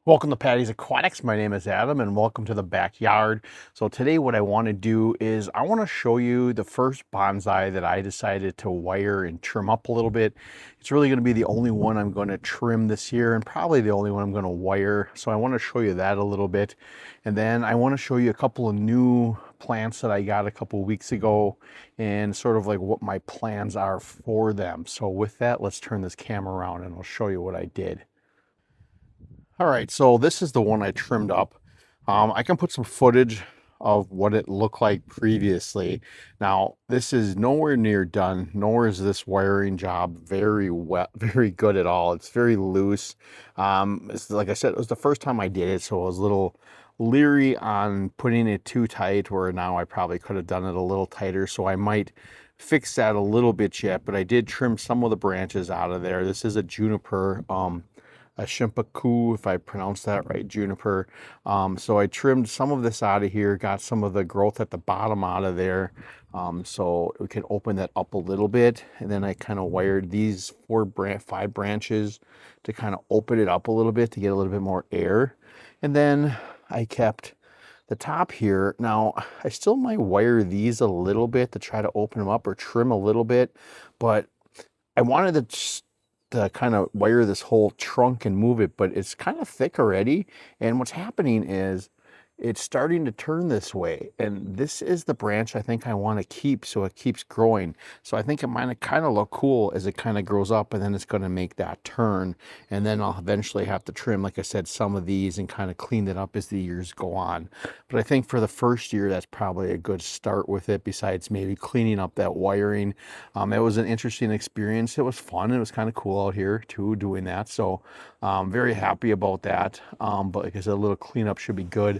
Welcome to Patty's Aquatics. My name is Adam and welcome to the backyard. So today what I want to do is I want to show you the first bonsai that I decided to wire and trim up a little bit. It's really going to be the only one I'm going to trim this year and probably the only one I'm going to wire. So I want to show you that a little bit. And then I want to show you a couple of new plants that I got a couple of weeks ago and sort of like what my plans are for them. So with that, let's turn this camera around and I'll show you what I did. All right, so this is the one I trimmed up. I can put some footage of what it looked like previously. Now, this is nowhere near done, nor is this wiring job very wet, very good at all. It's very loose. It's, like I said, it was the first time I did it, so I was a little leery on putting it too tight, where now I probably could have done it a little tighter, so I might fix that a little bit yet, but I did trim some of the branches out of there. This is a juniper, a shimpaku, if I pronounce that right, juniper. So I trimmed some of this out of here, got some of the growth at the bottom out of there, so we can open that up a little bit. And then I kind of wired these five branches to kind of open it up a little bit to get a little bit more air. And then I kept the top here. Now, I still might wire these a little bit to try to open them up or trim a little bit, but I wanted to kind of wire this whole trunk and move it, but it's kind of thick already. And what's happening is it's starting to turn this way. And this is the branch I think I want to keep so it keeps growing. So I think it might kind of look cool as it kind of grows up, and then it's going to make that turn. And then I'll eventually have to trim, like I said, some of these and kind of clean it up as the years go on. But I think for the first year, that's probably a good start with it, besides maybe cleaning up that wiring. It was an interesting experience. It was fun. It was kind of cool out here too, doing that. So very happy about that. But like I said, a little cleanup should be good.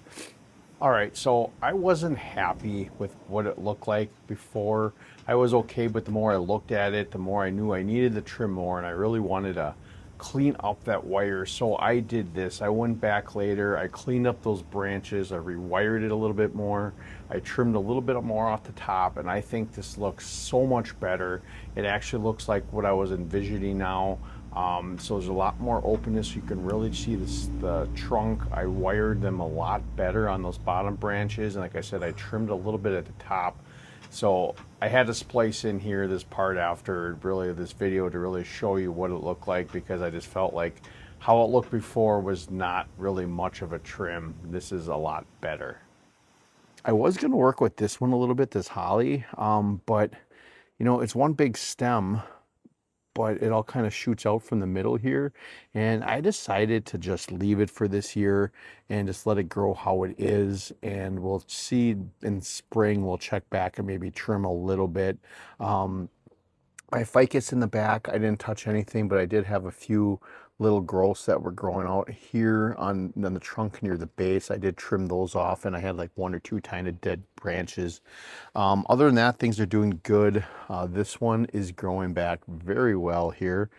All right, so I wasn't happy with what it looked like before. I was okay, but the more I looked at it, the more I knew I needed to trim more, and I really wanted to clean up that wire. So I did this. I went back later, I cleaned up those branches, I rewired it a little bit more, I trimmed a little bit more off the top, and I think this looks so much better. It actually looks like what I was envisioning now. So there's a lot more openness. You can really see the trunk. I wired them a lot better on those bottom branches. And like I said, I trimmed a little bit at the top. So I had to splice in here this part after really this video to really show you what it looked like, because I just felt like how it looked before was not really much of a trim. This is a lot better. I was going to work with this one a little bit, this holly, but you know, it's one big stem, but it all kind of shoots out from the middle here. And I decided to just leave it for this year and just let it grow how it is. And we'll see in spring, we'll check back and maybe trim a little bit. My ficus in the back, I didn't touch anything, but I did have a few little growths that were growing out here on the trunk near the base. I did trim those off, and I had like one or two tiny dead branches. Other than that, things are doing good. This one is growing back very well here.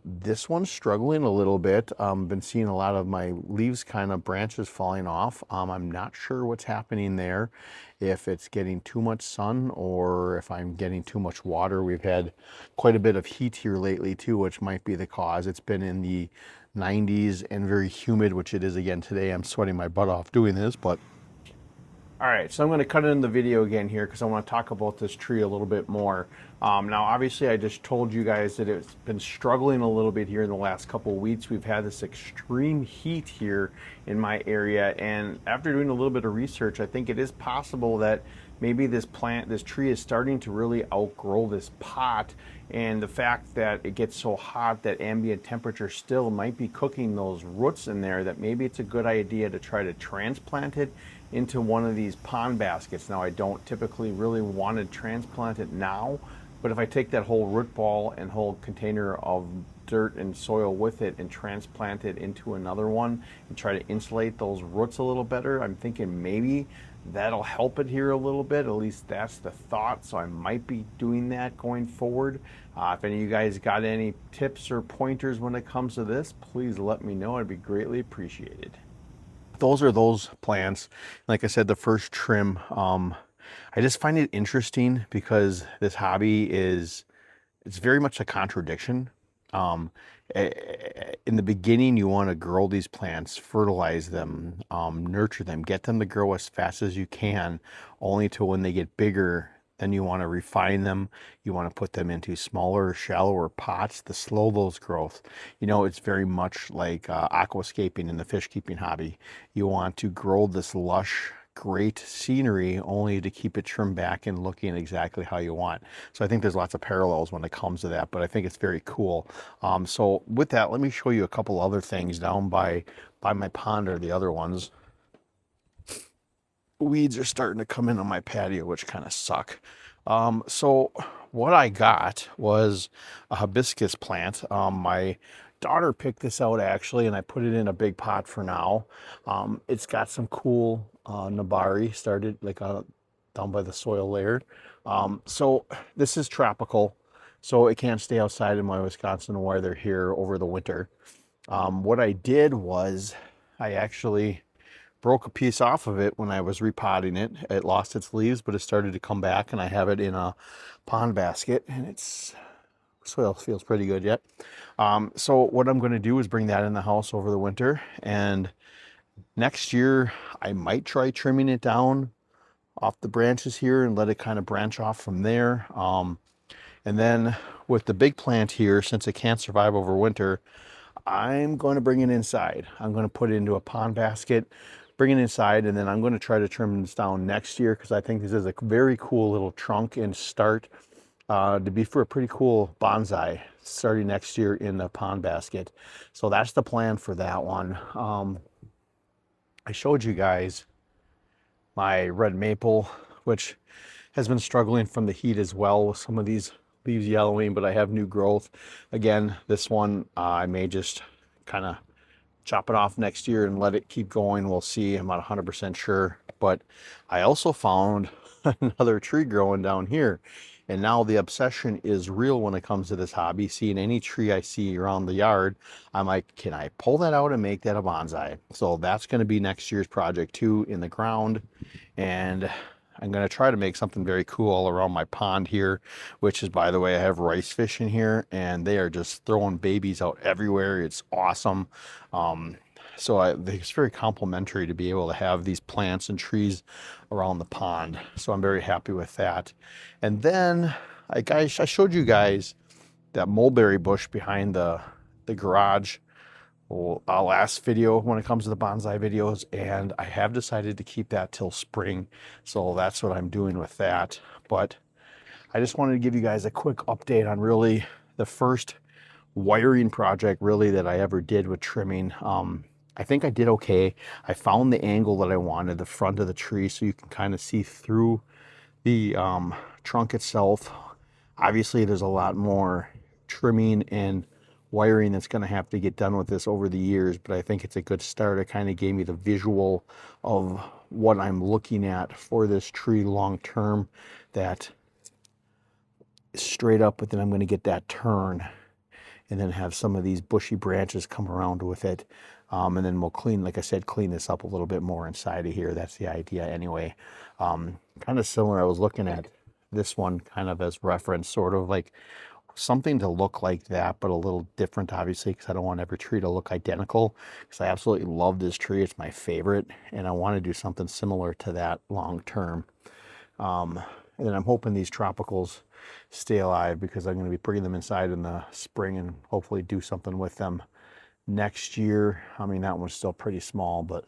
This one's struggling a little bit. Been seeing a lot of my leaves, kind of branches falling off. I'm not sure what's happening there, if it's getting too much sun or if I'm getting too much water. We've had quite a bit of heat here lately too, which might be the cause. It's been in the 90s and very humid, which it is again today. I'm sweating my butt off doing this, but all right, so I'm going to cut in the video again here because I want to talk about this tree a little bit more. Now, obviously, I just told you guys that it's been struggling a little bit here in the last couple of weeks. We've had this extreme heat here in my area, and after doing a little bit of research, I think it is possible that maybe this tree is starting to really outgrow this pot, and the fact that it gets so hot that ambient temperature still might be cooking those roots in there, that maybe it's a good idea to try to transplant it into one of these pond baskets. Now, I don't typically really want to transplant it now, but if I take that whole root ball and whole container of dirt and soil with it and transplant it into another one and try to insulate those roots a little better, I'm thinking maybe that'll help it here a little bit. At least that's the thought. So I might be doing that going forward. If any of you guys got any tips or pointers when it comes to this, please let me know. It'd be greatly appreciated. Those are those plants. Like I said, the first trim, I just find it interesting because this hobby it's very much a contradiction. Um, in the beginning, you want to grow these plants, fertilize them, nurture them, get them to grow as fast as you can, only to when they get bigger, then you want to refine them. You want to put them into smaller, shallower pots to slow those growth. You know, it's very much like aquascaping in the fish keeping hobby. You want to grow this lush, great scenery only to keep it trimmed back and looking exactly how you want. So I think there's lots of parallels when it comes to that, but I think it's very cool. So with that, let me show you a couple other things down by my pond, or the other ones. Weeds are starting to come in on my patio, which kind of suck. So what I got was a hibiscus plant. My daughter picked this out actually, and I put it in a big pot for now. It's got some cool nabari started like down by the soil layer. So this is tropical, so it can't stay outside in my Wisconsin weather here over the winter. What I did was I actually broke a piece off of it when I was repotting it. It lost its leaves, but it started to come back, and I have it in a pond basket, and it's soil feels pretty good yet. So what I'm going to do is bring that in the house over the winter, and next year I might try trimming it down off the branches here and let it kind of branch off from there. And then with the big plant here, since it can't survive over winter, I'm going to bring it inside. I'm going to put it into a pond basket, bring it inside, and then I'm going to try to trim this down next year, because I think this is a very cool little trunk and start to be for a pretty cool bonsai starting next year in the pond basket. So that's the plan for that one. I showed you guys my red maple, which has been struggling from the heat as well, with some of these leaves yellowing, but I have new growth. Again, this one I may just kind of chop it off next year and let it keep going. We'll see. I'm not 100% sure. But I also found another tree growing down here. And now the obsession is real when it comes to this hobby. Seeing any tree I see around the yard, I'm like, can I pull that out and make that a bonsai? So that's going to be next year's project too, in the ground. And I'm going to try to make something very cool all around my pond here, which is, by the way, I have rice fish in here, and they are just throwing babies out everywhere. It's awesome. So I think it's very complimentary to be able to have these plants and trees around the pond. So I'm very happy with that. And then I showed you guys that mulberry bush behind the garage, our last video when it comes to the bonsai videos, and I have decided to keep that till spring. So that's what I'm doing with that. But I just wanted to give you guys a quick update on really the first wiring project really that I ever did with trimming. I think I did okay. I found the angle that I wanted, the front of the tree, so you can kind of see through the trunk itself. Obviously there's a lot more trimming and wiring that's going to have to get done with this over the years, but I think it's a good start. It kind of gave me the visual of what I'm looking at for this tree long term, that straight up, but then I'm going to get that turn and then have some of these bushy branches come around with it. And then we'll clean, like I said, clean this up a little bit more inside of here. That's the idea anyway. Kind of similar, I was looking at this one kind of as reference, sort of like something to look like that, but a little different, obviously, because I don't want every tree to look identical, because I absolutely love this tree. It's my favorite, and I want to do something similar to that long term. And then I'm hoping these tropicals stay alive, because I'm going to be bringing them inside in the spring and hopefully do something with them next year. I mean, that one's still pretty small, but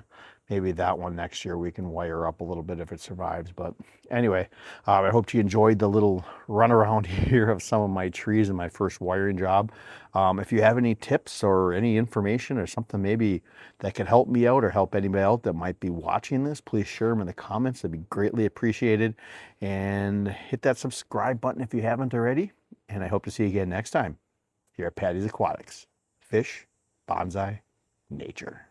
maybe that one next year we can wire up a little bit if it survives. But anyway, I hope you enjoyed the little run around here of some of my trees and my first wiring job. If you have any tips or any information or something maybe that could help me out or help anybody out that might be watching this, please share them in the comments. That'd be greatly appreciated. And hit that subscribe button if you haven't already. And I hope to see you again next time here at Patty's Aquatics. Fish, bonsai, nature.